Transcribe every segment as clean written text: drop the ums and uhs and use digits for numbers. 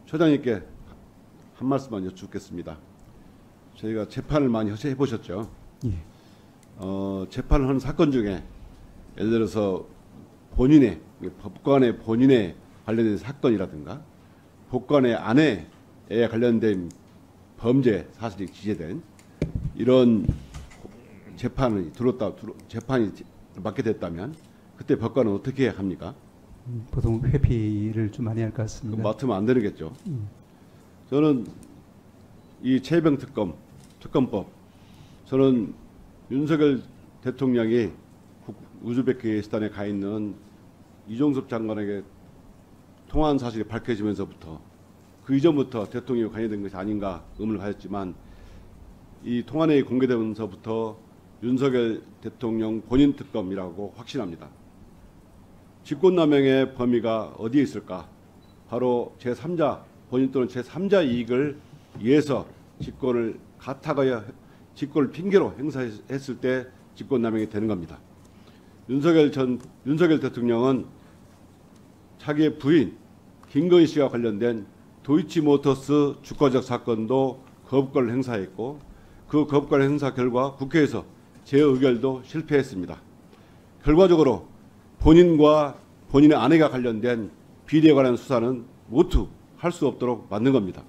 처장님께 한 말씀만 여쭙겠습니다. 저희가 재판을 많이 해보셨죠. 예. 재판을 하는 사건 중에 예를 들어서 본인의 법관의 본인의 관련된 사건이라든가 법관의 아내에 관련된 범죄 사실이 기재된 이런 재판이 재판이 맡게 됐다면 그때 법관은 어떻게 합니까? 보통 회피를 좀 많이 할 것 같습니다. 맡으면 안 되겠죠. 저는 이 최병 특검법, 저는 윤석열 대통령이 우즈베키스탄에 가 있는 이종섭 장관에게 통화한 사실이 밝혀지면서부터 그 이전부터 대통령이 관여된 것이 아닌가 의문을 가졌지만 이 통화 내역이 공개되면서부터 윤석열 대통령 본인 특검이라고 확신합니다. 직권남용의 범위가 어디에 있을까? 바로 제3자 본인 또는 제3자 이익을 위해서 직권을 가타가야 직권을 핑계로 행사했을 때 직권남용이 되는 겁니다. 윤석열 대통령은 자기의 부인 김건희 씨와 관련된 도이치모터스 주가적 사건도 거부권을 행사했고 그 거부권 행사 결과 국회에서 재의결도 실패했습니다. 결과적으로 본인과 본인의 아내가 관련된 비리에 관한 수사는 모두 할 수 없도록 만든 겁니다.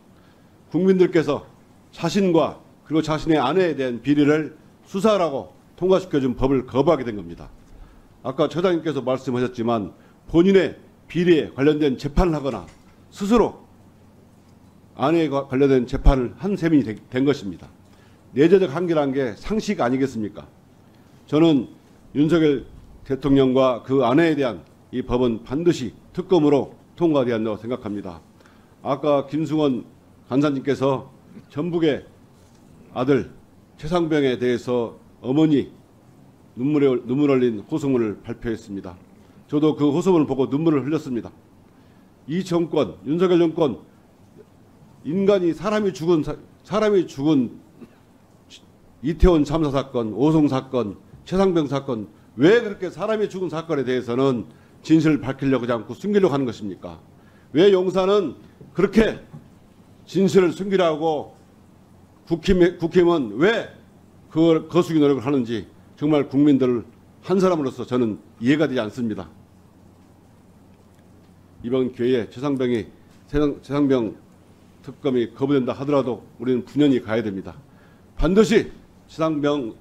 국민들께서 자신과 그리고 자신의 아내에 대한 비리를 수사하라고 통과시켜준 법을 거부하게 된 겁니다. 아까 처장님께서 말씀하셨지만 본인의 비리에 관련된 재판을 하거나 스스로 아내에 관련된 재판을 한 셈이 된 것입니다. 내재적 한계란 게 상식 아니겠습니까? 저는 윤석열 대통령과 그 아내에 대한 이 법은 반드시 특검으로 통과되어야 한다고 생각합니다. 아까 김승원 간사님께서 전북의 아들 최상병에 대해서 어머니 눈물 흘린 호소문을 발표했습니다. 저도 그 호소문을 보고 눈물을 흘렸습니다. 이 정권, 윤석열 정권, 인간이 사람이 죽은 이태원 참사 사건, 오송 사건, 최상병 사건, 왜 그렇게 사람이 죽은 사건에 대해서는 진실을 밝히려고 하지 않고 숨기려고 하는 것입니까? 왜 용사는 그렇게 진실을 숨기려고 국힘은 왜 그걸 거수기 노력을 하는지 정말 국민들 한 사람으로서 저는 이해가 되지 않습니다. 이번 기회에 최상병 특검이 거부된다 하더라도 우리는 분연히 가야 됩니다. 반드시 최상병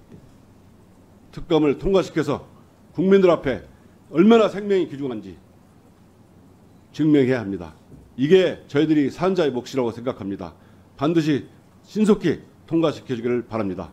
특검을 통과시켜서 국민들 앞에 얼마나 생명이 귀중한지 증명해야 합니다. 이게 저희들이 사는 자의 몫이라고 생각합니다. 반드시 신속히 통과시켜주기를 바랍니다.